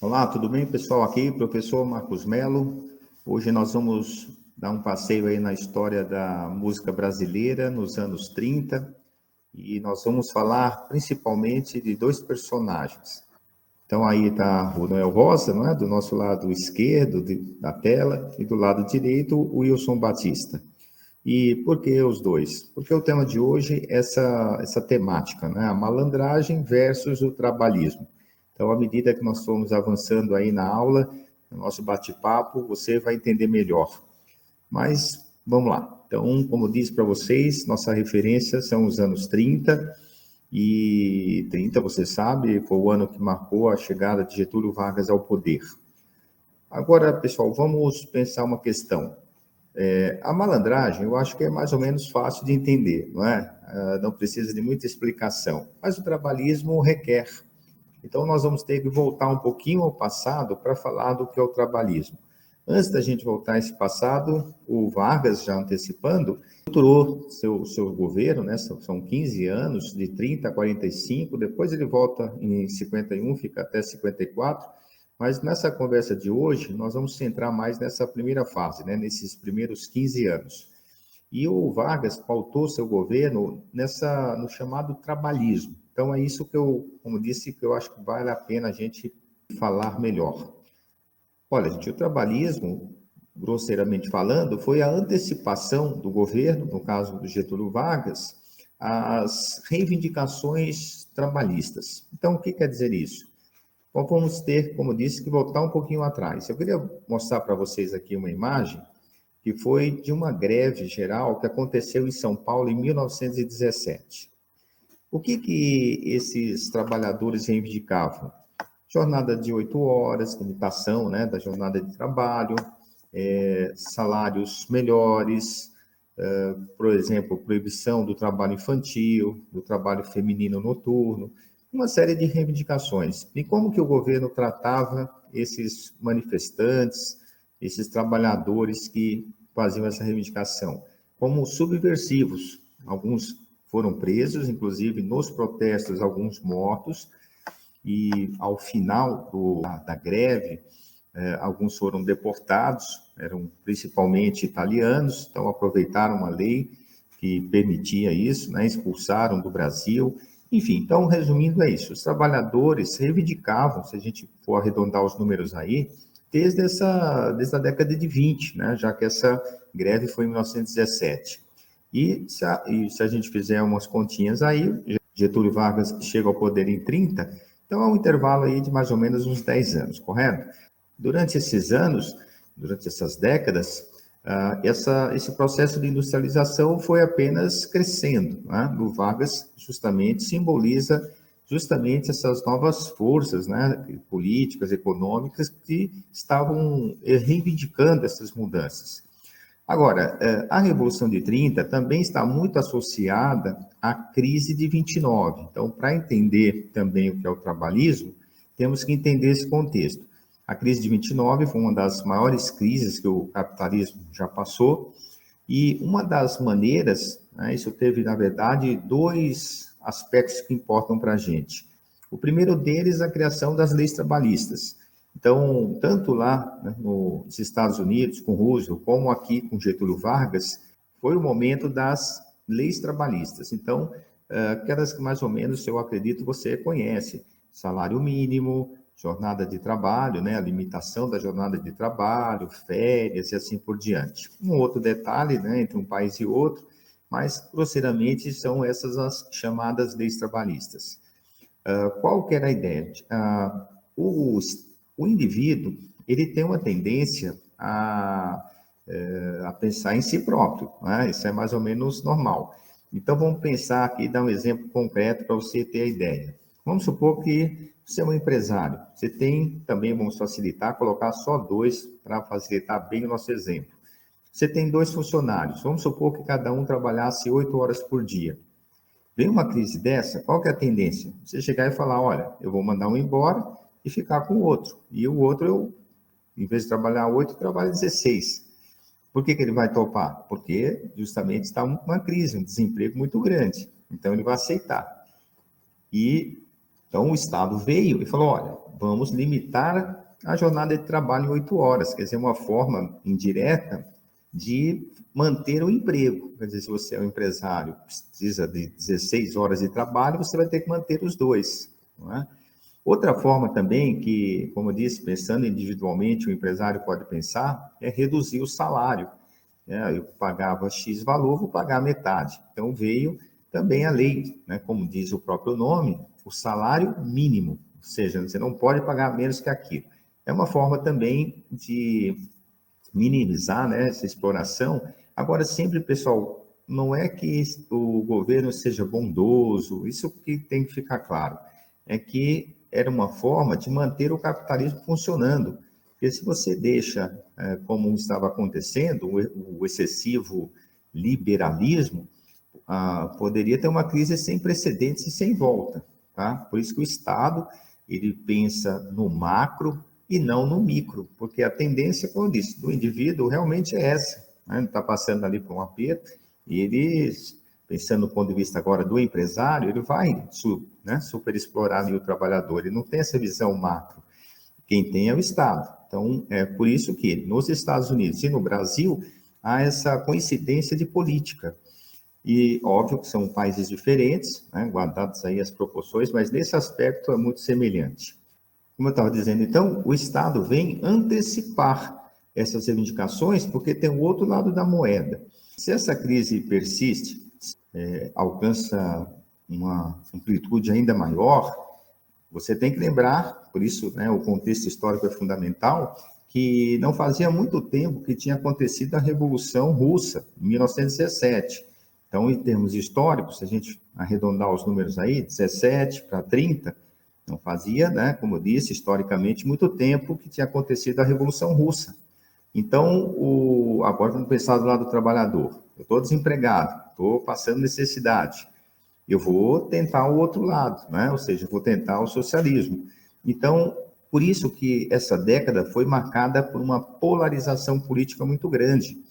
Olá, tudo bem, pessoal? Aqui, professor Marcos Melo. Hoje nós vamos dar um passeio aí na história da música brasileira nos anos 30 e nós vamos falar principalmente de dois personagens. Então aí está o Noel Rosa, não é? Do nosso lado esquerdo da tela e do lado direito o Wilson Batista. E por que os dois? Porque o tema de hoje é essa temática, né? A malandragem versus o trabalhismo. Então, à medida que nós formos avançando aí na aula, no nosso bate-papo, você vai entender melhor. Mas, vamos lá. Então, como disse para vocês, nossa referência são os anos 30, e 30, você sabe, foi o ano que marcou a chegada de Getúlio Vargas ao poder. Agora, pessoal, vamos pensar uma questão. A malandragem, eu acho que é mais ou menos fácil de entender, não é? Não precisa de muita explicação, mas o trabalhismo requer. Então, nós vamos ter que voltar um pouquinho ao passado para falar do que é o trabalhismo. Antes da gente voltar a esse passado, o Vargas, já antecipando, estruturou seu governo, né? São 15 anos, de 30 a 45, depois ele volta em 51, fica até 54, mas nessa conversa de hoje, nós vamos centrar mais nessa primeira fase, né? Nesses primeiros 15 anos. E o Vargas pautou seu governo no chamado trabalhismo. Então, é isso que como disse, que eu acho que vale a pena a gente falar melhor. Olha, gente, o trabalhismo, grosseiramente falando, foi a antecipação do governo, no caso do Getúlio Vargas, às reivindicações trabalhistas. Então, o que quer dizer isso? Bom, vamos ter, como disse, que voltar um pouquinho atrás. Eu queria mostrar para vocês aqui uma imagem que foi de uma greve geral que aconteceu em São Paulo em 1917. O que esses trabalhadores reivindicavam? Jornada de 8 horas, limitação, né, da jornada de trabalho, salários melhores, por exemplo, proibição do trabalho infantil, do trabalho feminino noturno, uma série de reivindicações. E como que o governo tratava esses manifestantes, esses trabalhadores que faziam essa reivindicação? Como subversivos. Alguns foram presos, inclusive nos protestos, alguns mortos, e ao final da greve, alguns foram deportados, eram principalmente italianos, então aproveitaram uma lei que permitia isso, né, expulsaram do Brasil. Enfim, então, resumindo, é isso. Os trabalhadores reivindicavam, se a gente for arredondar os números aí, desde a década de 20, né, já que essa greve foi em 1917. E se a gente fizer umas continhas aí, Getúlio Vargas chega ao poder em 30, então é um intervalo aí de mais ou menos uns 10 anos, correto? Durante esses anos, durante essas décadas, esse processo de industrialização foi apenas crescendo. Né? O Vargas justamente simboliza justamente essas novas forças, né, políticas, econômicas, que estavam reivindicando essas mudanças. Agora, a Revolução de 30 também está muito associada à crise de 29. Então, para entender também o que é o trabalhismo, temos que entender esse contexto. A crise de 29 foi uma das maiores crises que o capitalismo já passou, e uma das maneiras, né, isso teve, na verdade, dois aspectos que importam para a gente. O primeiro deles, a criação das leis trabalhistas. Então, tanto lá, né, nos Estados Unidos, com Roosevelt, como aqui com Getúlio Vargas, foi o momento das leis trabalhistas. Então, aquelas que mais ou menos, eu acredito, você conhece. Salário mínimo, jornada de trabalho, né, a limitação da jornada de trabalho, férias e assim por diante. Um outro detalhe, né, entre um país e outro, mas, grosseiramente, são essas as chamadas leis trabalhistas. Qual que era a ideia? O indivíduo, ele tem uma tendência a pensar em si próprio, né? Isso é mais ou menos normal. Então, vamos pensar aqui, dar um exemplo concreto para você ter a ideia. Vamos supor que você é um empresário. Você tem, também vamos facilitar, colocar só dois para facilitar bem o nosso exemplo. Você tem dois funcionários. Vamos supor que cada um trabalhasse 8 horas por dia. Vem uma crise dessa, qual que é a tendência? Você chegar e falar, olha, eu vou mandar um embora e ficar com o outro. E o outro, em vez de trabalhar 8, trabalha 16. Por que ele vai topar? Porque justamente está uma crise, um desemprego muito grande. Então, ele vai aceitar. Então, o Estado veio e falou, olha, vamos limitar a jornada de trabalho em 8 horas, quer dizer, uma forma indireta de manter o emprego. Quer dizer, se você é um empresário, precisa de 16 horas de trabalho, você vai ter que manter os dois, não é? Outra forma também que, como eu disse, pensando individualmente, o empresário pode pensar, é reduzir o salário. Eu pagava X valor, vou pagar metade. Então, veio também a lei, né? Como diz o próprio nome, o salário mínimo, ou seja, você não pode pagar menos que aquilo. É uma forma também de minimizar, né, essa exploração. Agora, sempre, pessoal, não é que o governo seja bondoso, isso que tem que ficar claro, é que era uma forma de manter o capitalismo funcionando, porque se você deixa, como estava acontecendo, o excessivo liberalismo, poderia ter uma crise sem precedentes e sem volta, tá? Por isso que o Estado, ele pensa no macro e não no micro, porque a tendência, como eu disse, do indivíduo realmente é essa, né? Ele está passando ali por um aperto e ele, pensando do ponto de vista agora do empresário, ele vai super explorar ali o trabalhador, ele não tem essa visão macro, quem tem é o Estado. Então, é por isso que nos Estados Unidos e no Brasil há essa coincidência de política. E óbvio que são países diferentes, né, guardadas aí as proporções, mas nesse aspecto é muito semelhante. Como eu estava dizendo, então, o Estado vem antecipar essas reivindicações porque tem o outro lado da moeda. Se essa crise persiste, alcança uma amplitude ainda maior, você tem que lembrar, por isso, né, o contexto histórico é fundamental, que não fazia muito tempo que tinha acontecido a Revolução Russa, em 1917. Então, em termos históricos, se a gente arredondar os números aí, 17 para 30, não fazia, né, como eu disse, historicamente, muito tempo que tinha acontecido a Revolução Russa. Então, agora vamos pensar do lado do trabalhador. Eu estou desempregado, estou passando necessidade. Eu vou tentar o outro lado, né? Ou seja, vou tentar o socialismo. Então, por isso que essa década foi marcada por uma polarização política muito grande.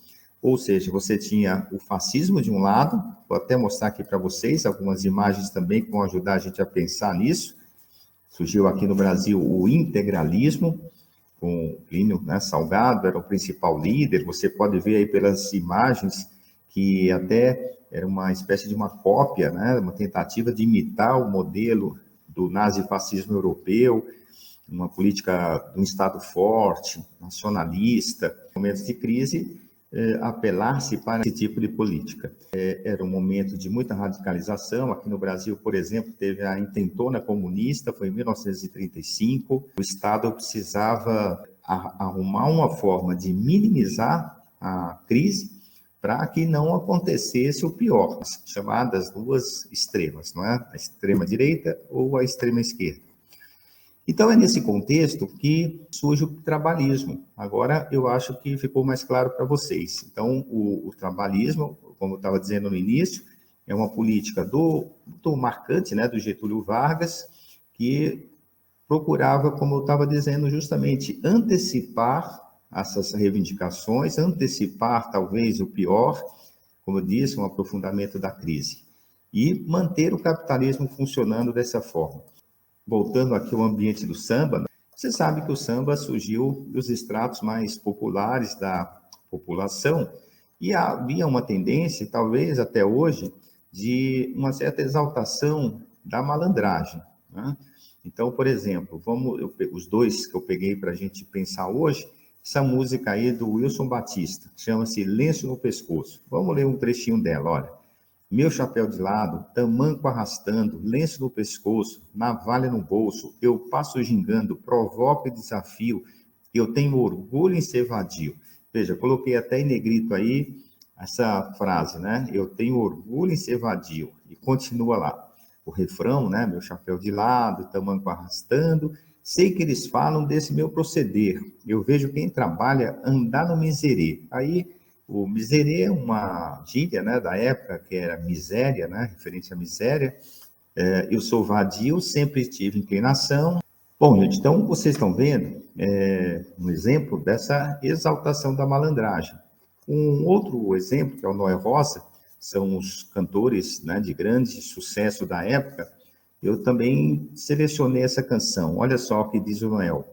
Ou seja, você tinha o fascismo de um lado, vou até mostrar aqui para vocês algumas imagens também que vão ajudar a gente a pensar nisso. Surgiu aqui no Brasil o integralismo, com Plínio, né, Salgado, era o principal líder. Você pode ver aí pelas imagens que até era uma espécie de uma cópia, né, uma tentativa de imitar o modelo do nazifascismo europeu, uma política de um Estado forte, nacionalista. Em momentos de crise, apelar-se para esse tipo de política. Era um momento de muita radicalização. Aqui no Brasil, por exemplo, teve a intentona comunista, foi em 1935. O Estado precisava arrumar uma forma de minimizar a crise para que não acontecesse o pior, as chamadas duas extremas, não é? A extrema-direita ou a extrema-esquerda. Então, é nesse contexto que surge o trabalhismo. Agora, eu acho que ficou mais claro para vocês. Então, o trabalhismo, como eu estava dizendo no início, é uma política do marcante, né, do Getúlio Vargas, que procurava, como eu estava dizendo, justamente antecipar essas reivindicações, antecipar talvez o pior, como eu disse, um aprofundamento da crise, e manter o capitalismo funcionando dessa forma. Voltando aqui ao ambiente do samba, né? Você sabe que o samba surgiu dos estratos mais populares da população e havia uma tendência, talvez até hoje, de uma certa exaltação da malandragem, né? Então, por exemplo, os dois que eu peguei para a gente pensar hoje, essa música aí do Wilson Batista, chama-se Lenço no Pescoço. Vamos ler um trechinho dela, olha. Meu chapéu de lado, tamanco arrastando, lenço no pescoço, navalha no bolso, eu passo gingando, provoco e desafio, eu tenho orgulho em ser vadio. Veja, coloquei até em negrito aí essa frase, né? Eu tenho orgulho em ser vadio. E continua lá. O refrão, né? Meu chapéu de lado, tamanco arrastando, sei que eles falam desse meu proceder. Eu vejo quem trabalha andar no miserê. Aí o miserê é uma gíria, né, da época, que era miséria, né, referente à miséria. Eu sou vadio, sempre tive inclinação. Bom, gente, então vocês estão vendo um exemplo dessa exaltação da malandragem. Um outro exemplo, que é o Noé Rosa, são os cantores, né, de grande sucesso da época, Eu também selecionei essa canção. Olha só o que diz o Noel.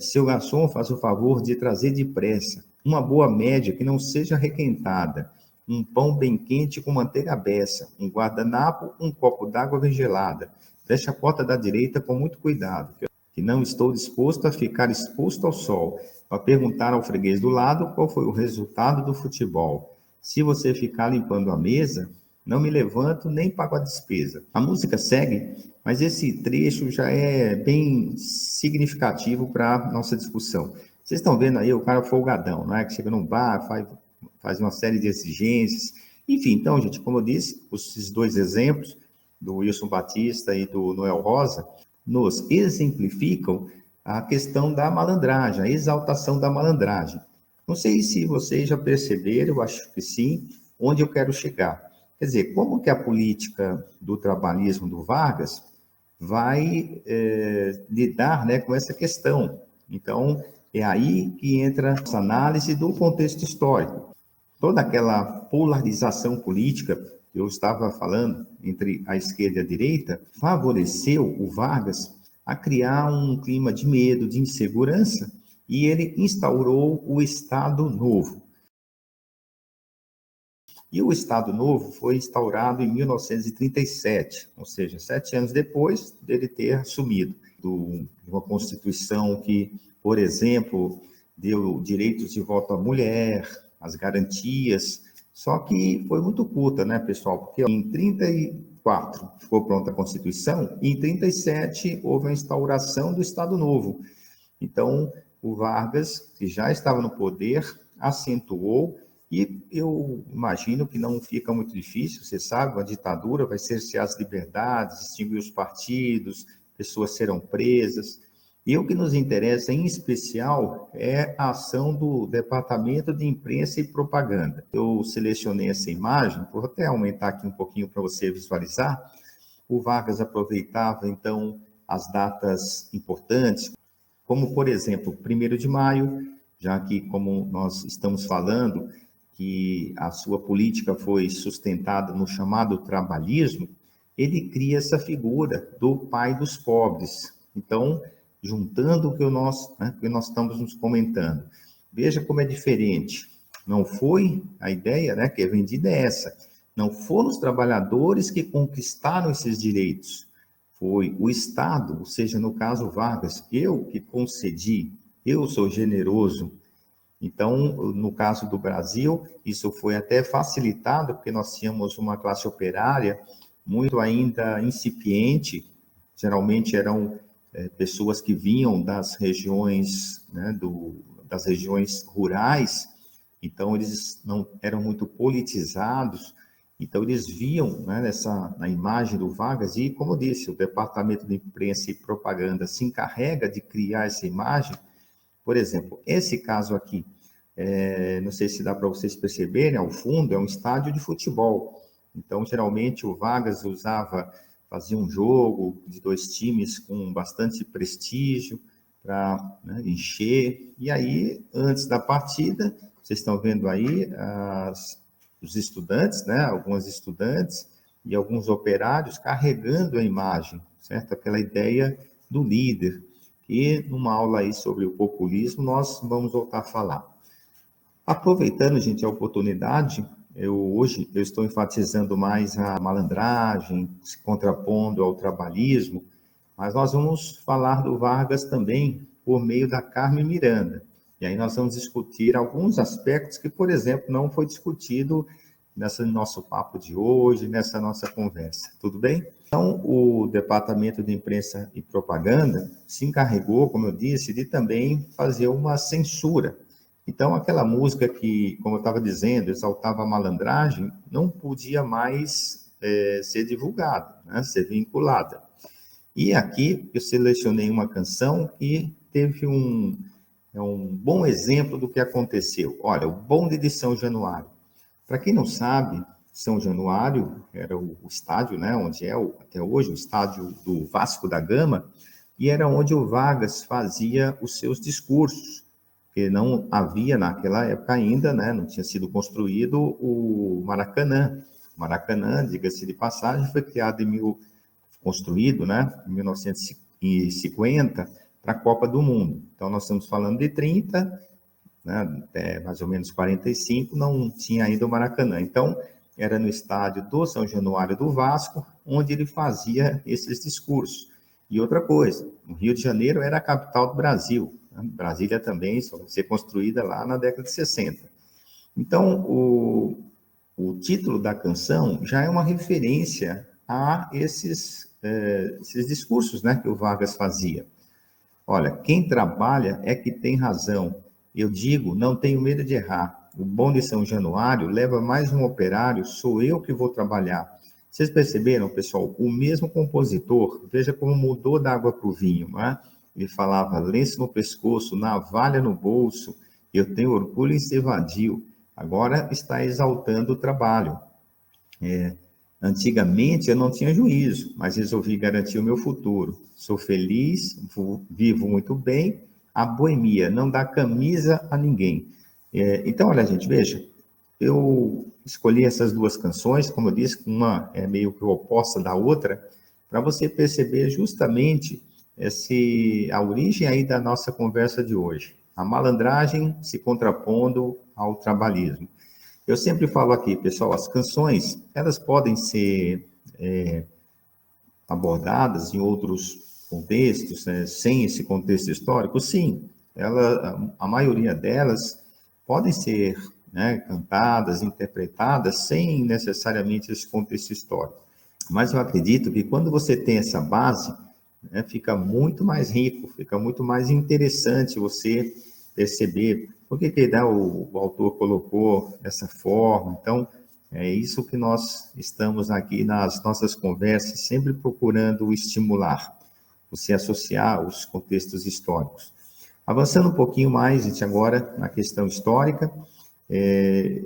Seu garçom, faz o favor de trazer depressa uma boa média que não seja requentada, um pão bem quente com manteiga à beça, um guardanapo, um copo d'água bem gelada. Feche a porta da direita com muito cuidado, que não estou disposto a ficar exposto ao sol, para perguntar ao freguês do lado qual foi o resultado do futebol. Se você ficar limpando a mesa, não me levanto nem pago a despesa. A música segue, mas esse trecho já é bem significativo para a nossa discussão. Vocês estão vendo aí o cara folgadão, não é? Que chega num bar, faz uma série de exigências. Enfim, então, gente, como eu disse, esses dois exemplos, do Wilson Batista e do Noel Rosa, nos exemplificam a questão da malandragem, a exaltação da malandragem. Não sei se vocês já perceberam, eu acho que sim, onde eu quero chegar. Quer dizer, como que a política do trabalhismo do Vargas vai lidar, né, com essa questão? Então, é aí que entra a nossa análise do contexto histórico. Toda aquela polarização política que eu estava falando entre a esquerda e a direita favoreceu o Vargas a criar um clima de medo, de insegurança, e ele instaurou o Estado Novo. E o Estado Novo foi instaurado em 1937, ou seja, 7 anos depois dele ter assumido, de uma Constituição que, por exemplo, deu direitos de voto à mulher, as garantias, só que foi muito curta, né, pessoal? Porque em 34 ficou pronta a Constituição e em 37 houve a instauração do Estado Novo. Então, o Vargas, que já estava no poder, acentuou, e eu imagino que não fica muito difícil, você sabe, uma ditadura vai cercear as liberdades, extinguir os partidos, pessoas serão presas. E o que nos interessa, em especial, é a ação do Departamento de Imprensa e Propaganda. Eu selecionei essa imagem, vou até aumentar aqui um pouquinho para você visualizar. O Vargas aproveitava, então, as datas importantes, como, por exemplo, 1º de maio, já que, como nós estamos falando, que a sua política foi sustentada no chamado trabalhismo, ele cria essa figura do pai dos pobres. Então, juntando o que nós estamos nos comentando, veja como é diferente. Não foi a ideia, né, que é vendida é essa. Não foram os trabalhadores que conquistaram esses direitos. Foi o Estado, ou seja, no caso Vargas, eu que concedi, eu sou generoso. Então, no caso do Brasil, isso foi até facilitado, porque nós tínhamos uma classe operária muito ainda incipiente, geralmente eram pessoas que vinham das regiões, né, das regiões rurais, então eles não eram muito politizados, então eles viam, né, na imagem do Vargas, e como eu disse, o Departamento de Imprensa e Propaganda se encarrega de criar essa imagem. Por exemplo, esse caso aqui, não sei se dá para vocês perceberem, ao fundo é um estádio de futebol. Então, geralmente, o Vargas fazia um jogo de 2 times com bastante prestígio para, né, encher. E aí, antes da partida, vocês estão vendo aí os estudantes, né, algumas estudantes e alguns operários carregando a imagem, certo? Aquela ideia do líder. E numa aula aí sobre o populismo, nós vamos voltar a falar. Aproveitando, gente, a oportunidade, hoje eu estou enfatizando mais a malandragem, se contrapondo ao trabalhismo, mas nós vamos falar do Vargas também por meio da Carmen Miranda. E aí nós vamos discutir alguns aspectos que, por exemplo, não foi discutido nesse nosso papo de hoje, nessa nossa conversa. Tudo bem? Então, o Departamento de Imprensa e Propaganda se encarregou, como eu disse, de também fazer uma censura. Então, aquela música que, como eu estava dizendo, exaltava a malandragem, não podia mais ser divulgada, né, ser vinculada. E aqui eu selecionei uma canção que teve um bom exemplo do que aconteceu. Olha, o Bonde de São Januário. Para quem não sabe, São Januário era o estádio, né, onde até hoje o estádio do Vasco da Gama, e era onde o Vargas fazia os seus discursos, porque não havia naquela época ainda, né, não tinha sido construído o Maracanã. O Maracanã, diga-se de passagem, foi criado construído, né, em 1950, para a Copa do Mundo. Então, nós estamos falando de 30, né, até mais ou menos 45, não tinha ainda o Maracanã. Então, era no estádio do São Januário do Vasco, onde ele fazia esses discursos. E outra coisa, o Rio de Janeiro era a capital do Brasil, né? Brasília também só vai ser construída lá na década de 60. Então, o título da canção já é uma referência a esses discursos, né, que o Vargas fazia. Olha, quem trabalha é que tem razão. Eu digo, não tenho medo de errar. O bom de São Januário leva mais um operário, sou eu que vou trabalhar. Vocês perceberam, pessoal? O mesmo compositor, veja como mudou da água para o vinho, não é? Ele falava lenço no pescoço, navalha no bolso, eu tenho orgulho em ser vadio. Agora está exaltando o trabalho. Antigamente eu não tinha juízo, mas resolvi garantir o meu futuro. Sou feliz, vivo muito bem, a boemia não dá camisa a ninguém. Então, olha, gente, veja, eu escolhi essas duas canções, como eu disse, uma é meio que oposta da outra, para você perceber justamente a origem aí da nossa conversa de hoje. A malandragem se contrapondo ao trabalhismo. Eu sempre falo aqui, pessoal, as canções, elas podem ser abordadas em outros contextos, né, sem esse contexto histórico? Sim, a maioria delas podem ser, né, cantadas, interpretadas, sem necessariamente esse contexto histórico. Mas eu acredito que quando você tem essa base, né, fica muito mais rico, fica muito mais interessante você perceber por que, né, o autor colocou dessa forma. Então, é isso que nós estamos aqui nas nossas conversas, sempre procurando estimular, você associar os contextos históricos. Avançando um pouquinho mais, gente, agora na questão histórica,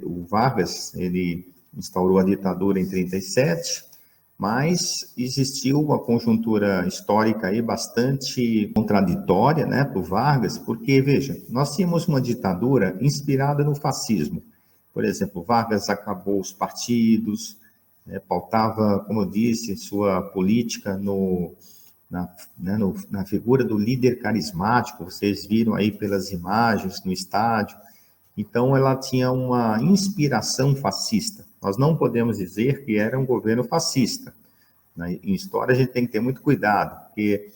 o Vargas, ele instaurou a ditadura em 37, mas existiu uma conjuntura histórica aí bastante contraditória, né, para o Vargas, porque, veja, nós tínhamos uma ditadura inspirada no fascismo. Por exemplo, Vargas acabou os partidos, pautava, como eu disse, sua política na figura do líder carismático, vocês viram aí pelas imagens no estádio. Então, ela tinha uma inspiração fascista. Nós não podemos dizer que era um governo fascista. Em história, a gente tem que ter muito cuidado, porque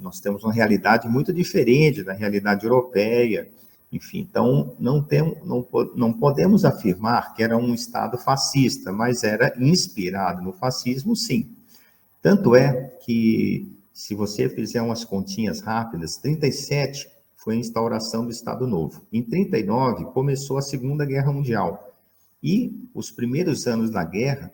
nós temos uma realidade muito diferente da realidade europeia. Enfim, então, não podemos afirmar que era um Estado fascista, mas era inspirado no fascismo, sim. Tanto é que, se você fizer umas continhas rápidas, 37 foi a instauração do Estado Novo. Em 39, começou a Segunda Guerra Mundial. E os primeiros anos da guerra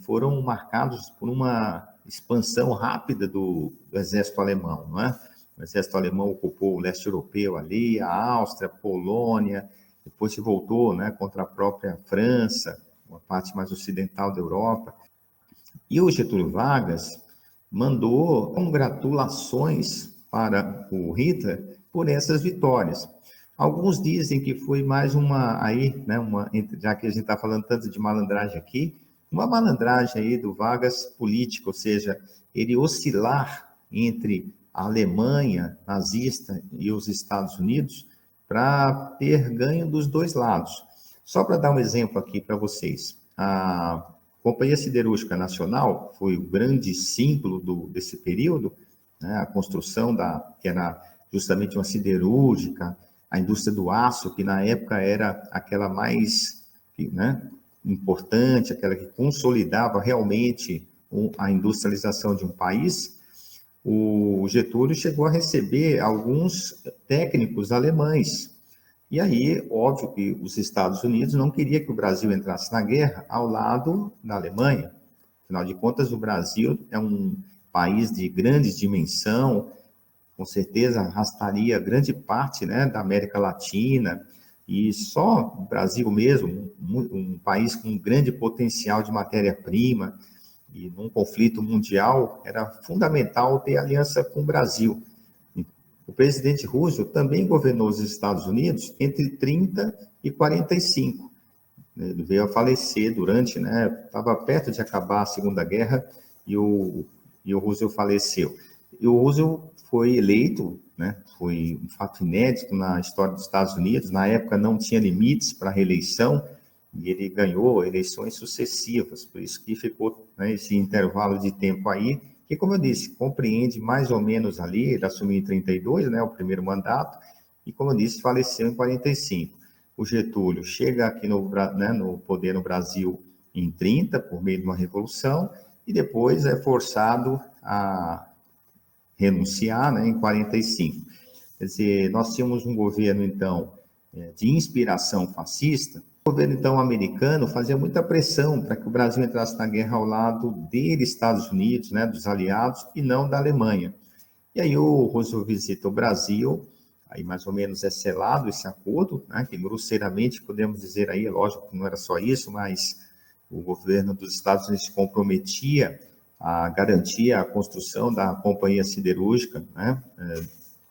foram marcados por uma expansão rápida do exército alemão, não é? O exército alemão ocupou o leste europeu ali, a Áustria, a Polônia, depois se voltou, né, contra a própria França, uma parte mais ocidental da Europa. E o Getúlio Vargas mandou congratulações para o Hitler por essas vitórias. Alguns dizem que foi mais já que a gente está falando tanto de malandragem aqui, uma malandragem aí do Vargas político, ou seja, ele oscilar entre a Alemanha nazista e os Estados Unidos para ter ganho dos dois lados. Só para dar um exemplo aqui para vocês, a Companhia Siderúrgica Nacional foi o grande símbolo desse período, né, a construção que era justamente uma siderúrgica, a indústria do aço, que na época era aquela mais, né, importante, aquela que consolidava realmente a industrialização de um país. O Getúlio chegou a receber alguns técnicos alemães. E aí, óbvio que os Estados Unidos não queria que o Brasil entrasse na guerra ao lado da Alemanha. Afinal de contas, o Brasil é um país de grande dimensão, com certeza arrastaria grande parte, né, da América Latina, e só o Brasil mesmo, um país com um grande potencial de matéria-prima, e num conflito mundial, era fundamental ter aliança com o Brasil. O presidente Roosevelt também governou os Estados Unidos entre 30 e 45. Ele veio a falecer durante, né, estava perto de acabar a Segunda Guerra, e o Roosevelt faleceu. E o Roosevelt foi eleito, né, foi um fato inédito na história dos Estados Unidos, na época não tinha limites para reeleição, e ele ganhou eleições sucessivas, por isso que ficou, né, esse intervalo de tempo aí, que, como eu disse, compreende mais ou menos ali, ele assumiu em 32, né, o primeiro mandato, e, como eu disse, faleceu em 45. O Getúlio chega aqui no poder no Brasil em 30, por meio de uma revolução, e depois é forçado a renunciar, né, em 45. Quer dizer, nós tínhamos um governo, então, de inspiração fascista. O governo, então, americano fazia muita pressão para que o Brasil entrasse na guerra ao lado dele, Estados Unidos, né, dos aliados, e não da Alemanha. E aí o Roosevelt visita o Brasil, aí mais ou menos é selado esse acordo, né, que grosseiramente podemos dizer aí, é lógico que não era só isso, mas o governo dos Estados Unidos se comprometia a garantir a construção da companhia siderúrgica, né,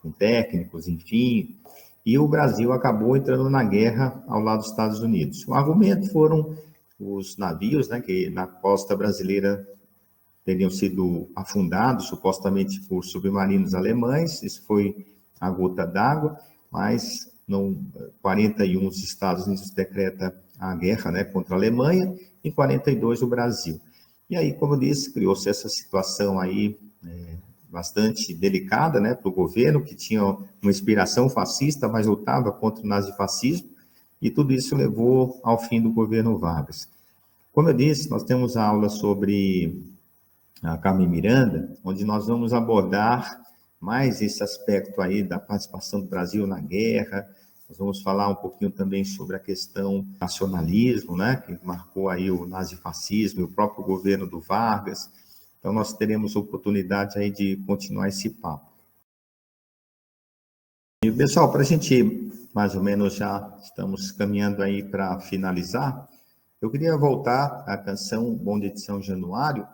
com técnicos, enfim, e o Brasil acabou entrando na guerra ao lado dos Estados Unidos. O argumento foram os navios, né, que na costa brasileira teriam sido afundados, supostamente por submarinos alemães, isso foi a gota d'água, mas não, 41 os Estados Unidos decreta a guerra, né, contra a Alemanha, e 42 o Brasil. E aí, como eu disse, criou-se essa situação aí bastante delicada, né, para o governo, que tinha uma inspiração fascista, mas lutava contra o nazifascismo, e tudo isso levou ao fim do governo Vargas. Como eu disse, nós temos a aula sobre a Carmen Miranda, onde nós vamos abordar mais esse aspecto aí da participação do Brasil na guerra. Nós vamos falar um pouquinho também sobre a questão do nacionalismo, né, que marcou aí o nazifascismo e o próprio governo do Vargas. Então, nós teremos oportunidade aí de continuar esse papo. E, pessoal, para a gente, mais ou menos, já estamos caminhando aí para finalizar, eu queria voltar à canção Bonde de São Januário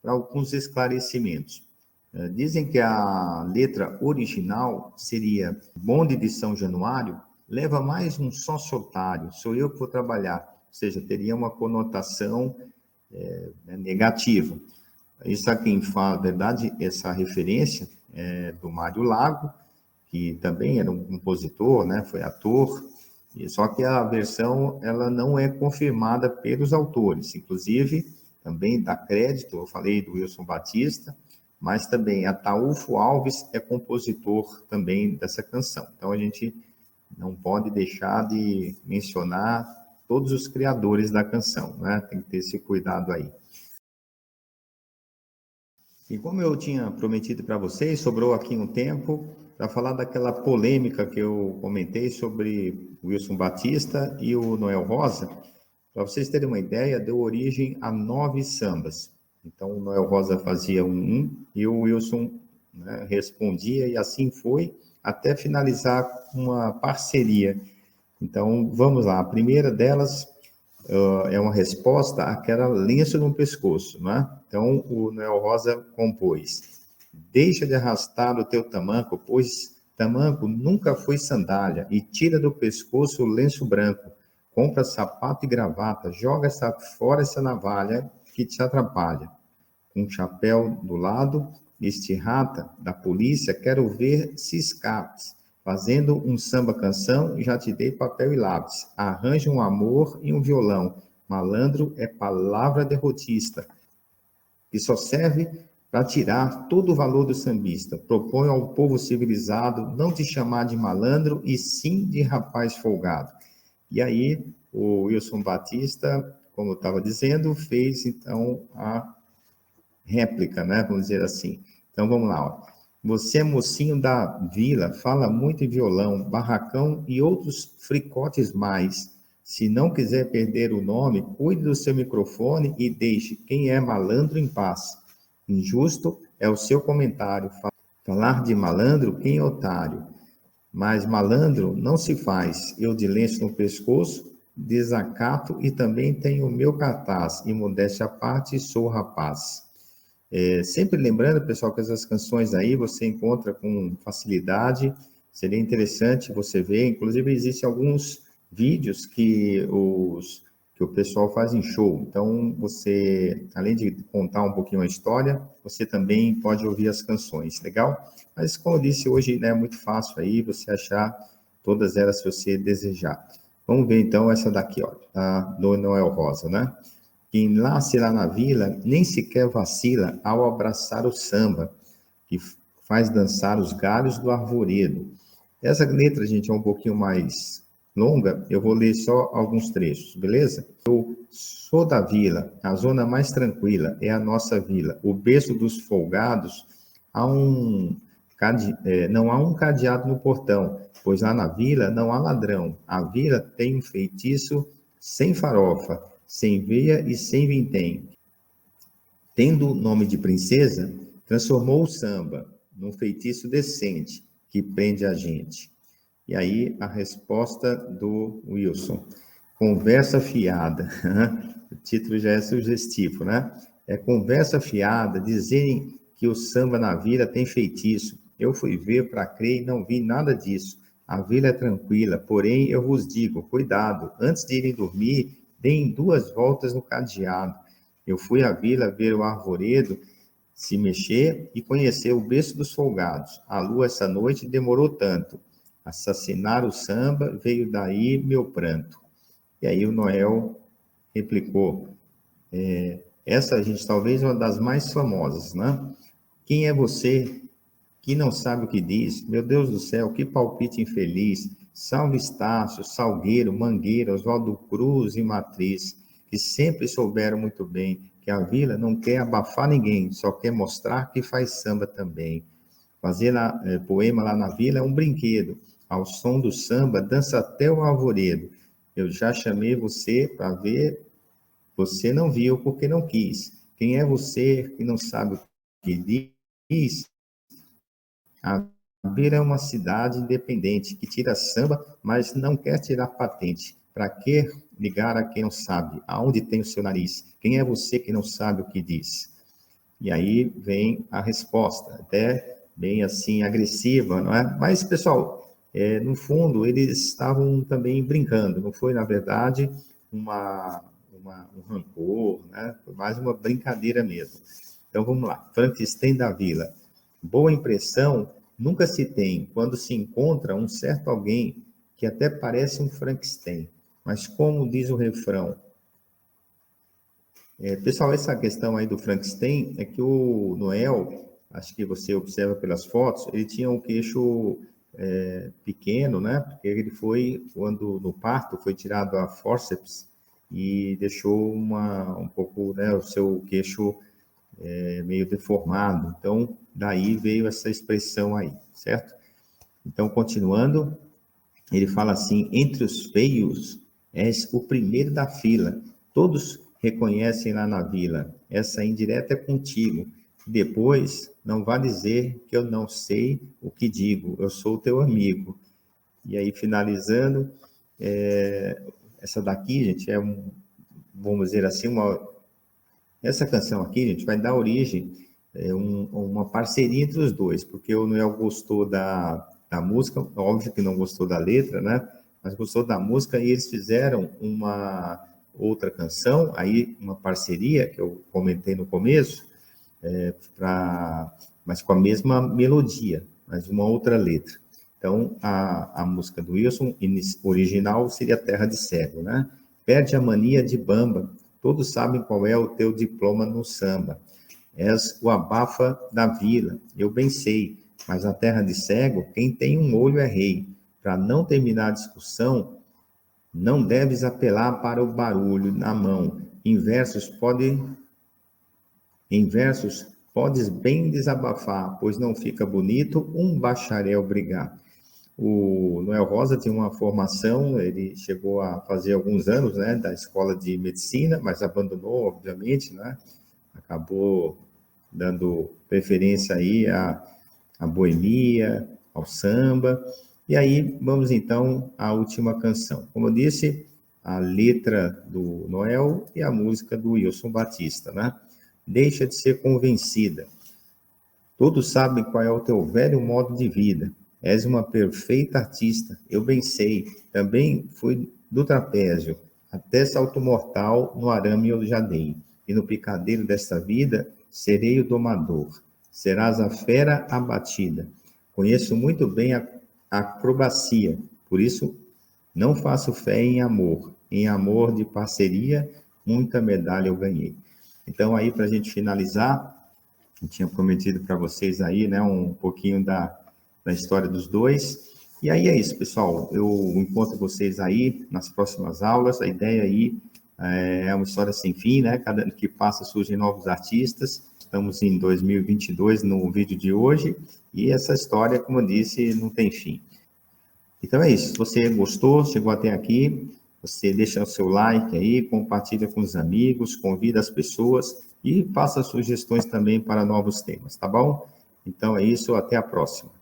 para alguns esclarecimentos. Dizem que a letra original seria Bonde de São Januário, leva mais um só solitário, sou eu que vou trabalhar. Ou seja, teria uma conotação negativa. Isso aqui quem fala, na verdade, essa referência é do Mário Lago, que também era um compositor, né, foi ator, só que a versão ela não é confirmada pelos autores, inclusive também dá crédito, eu falei do Wilson Batista, mas também Ataúfo Alves é compositor também dessa canção. Então a gente não pode deixar de mencionar todos os criadores da canção, né? Tem que ter esse cuidado aí. E como eu tinha prometido para vocês, sobrou aqui um tempo para falar daquela polêmica que eu comentei sobre o Wilson Batista e o Noel Rosa. Para vocês terem uma ideia, deu origem a 9 sambas. Então, o Noel Rosa fazia e o Wilson, né, respondia, e assim foi, até finalizar uma parceria. Então, vamos lá. A primeira delas é uma resposta àquela lenço no pescoço, né? Então, o Noel Rosa compôs: deixa de arrastar o teu tamanco, pois tamanco nunca foi sandália, e tira do pescoço o lenço branco. Compra sapato e gravata, joga fora essa navalha que te atrapalha. Com um chapéu do lado, este rata da polícia, quero ver se escapes. Fazendo um samba-canção, já te dei papel e lápis. Arranja um amor e um violão. Malandro é palavra derrotista, que só serve para tirar todo o valor do sambista. Proponho ao povo civilizado não te chamar de malandro, e sim de rapaz folgado. E aí, o Wilson Batista, como eu estava dizendo, fez, então, a réplica, né? Vamos dizer assim. Então, vamos lá. Ó. Você é mocinho da vila, fala muito em violão, barracão e outros fricotes mais. Se não quiser perder o nome, cuide do seu microfone e deixe quem é malandro em paz. Injusto é o seu comentário. Falar de malandro, quem é otário? Mas malandro não se faz. Eu de lenço no pescoço, desacato e também tenho o meu cartaz. E modéstia à parte, sou rapaz. Sempre lembrando, pessoal, que essas canções aí você encontra com facilidade. Seria interessante você ver. Inclusive, existem alguns vídeos que que o pessoal faz em show. Então, você, além de contar um pouquinho a história, você também pode ouvir as canções, legal? Mas, como eu disse, hoje né, é muito fácil aí você achar todas elas se você desejar. Vamos ver, então, essa daqui, ó, do Noel Rosa, né? Quem nasce lá na vila nem sequer vacila ao abraçar o samba, que faz dançar os galhos do arvoredo. Essa letra, gente, é um pouquinho mais longa, eu vou ler só alguns trechos, beleza? Eu sou da vila, a zona mais tranquila é a nossa vila, o berço dos folgados, não há um cadeado no portão, pois lá na vila não há ladrão. A vila tem um feitiço sem farofa, sem veia e sem vintém. Tendo o nome de princesa, transformou o samba num feitiço decente que prende a gente. E aí a resposta do Wilson. Conversa fiada. O título já é sugestivo, né? É conversa fiada, dizerem que o samba na vila tem feitiço. Eu fui ver para crer e não vi nada disso. A vila é tranquila, porém eu vos digo, cuidado, antes de irem dormir, deem 2 voltas no cadeado. Eu fui à vila ver o arvoredo se mexer e conhecer o berço dos folgados. A lua essa noite demorou tanto. Assassinar o samba, veio daí meu pranto. E aí o Noel replicou, essa, gente, talvez uma das mais famosas, né? Quem é você que não sabe o que diz? Meu Deus do céu, que palpite infeliz! Salve Estácio, Salgueiro, Mangueira, Oswaldo Cruz e Matriz, que sempre souberam muito bem que a vila não quer abafar ninguém, só quer mostrar que faz samba também. Fazer poema lá na vila é um brinquedo. Ao som do samba, dança até o arvoredo. Eu já chamei você para ver, você não viu porque não quis. Quem é você que não sabe o que diz? A vila é uma cidade independente que tira samba, mas não quer tirar patente. Para que ligar a quem não sabe? Aonde tem o seu nariz? Quem é você que não sabe o que diz? E aí vem a resposta, até bem assim agressiva, não é? Mas, pessoal, no fundo, eles estavam também brincando, não foi, na verdade, um rancor, né? Foi mais uma brincadeira mesmo. Então, vamos lá. Frankenstein da Vila. Boa impressão nunca se tem quando se encontra um certo alguém que até parece um Frankenstein, mas como diz o refrão, pessoal, essa questão aí do Frankenstein é que o Noel, acho que você observa pelas fotos, ele tinha um queixo pequeno, né? Porque ele foi, quando no parto, foi tirado a fórceps e deixou um pouco, né, o seu queixo meio deformado. Então, daí veio essa expressão aí, certo? Então, continuando, ele fala assim: entre os feios, és o primeiro da fila. Todos reconhecem lá na vila. Essa indireta é contigo. Depois, não vá dizer que eu não sei o que digo. Eu sou teu amigo. E aí, finalizando, essa daqui, gente, vamos dizer assim, essa canção aqui, gente, vai dar origem uma parceria entre os dois, porque o Noel gostou da música, óbvio que não gostou da letra, né? Mas gostou da música e eles fizeram uma outra canção, aí uma parceria que eu comentei no começo, mas com a mesma melodia, mas uma outra letra. Então, a música do Wilson, original, seria Terra de Cego, né? Perde a mania de bamba, todos sabem qual é o teu diploma no samba. És o abafa da vila, eu bem sei, mas na terra de cego, quem tem um olho é rei. Para não terminar a discussão, não deves apelar para o barulho na mão. Em versos podes bem desabafar, pois não fica bonito um bacharel brigar. O Noel Rosa tinha uma formação, ele chegou a fazer alguns anos, né, da escola de medicina, mas abandonou, obviamente, né, acabou dando preferência aí à boemia, ao samba. E aí, vamos então à última canção. Como eu disse, a letra do Noel e a música do Wilson Batista, né? Deixa de ser convencida. Todos sabem qual é o teu velho modo de vida. És uma perfeita artista, eu bem sei. Também fui do trapézio. até salto mortal no arame eu já dei, e no picadeiro desta vida serei o domador. Serás a fera abatida. Conheço muito bem a acrobacia, por isso não faço fé em amor de parceria, muita medalha eu ganhei. Então, aí, para a gente finalizar, eu tinha prometido para vocês aí, né, um pouquinho da história dos dois. E aí é isso, pessoal. Eu encontro vocês aí nas próximas aulas. A ideia aí é uma história sem fim, né? Cada ano que passa surgem novos artistas. Estamos em 2022 no vídeo de hoje. E essa história, como eu disse, não tem fim. Então é isso. Se você gostou, chegou até aqui, você deixa o seu like aí, compartilha com os amigos, convida as pessoas e faça sugestões também para novos temas, tá bom? Então é isso, até a próxima.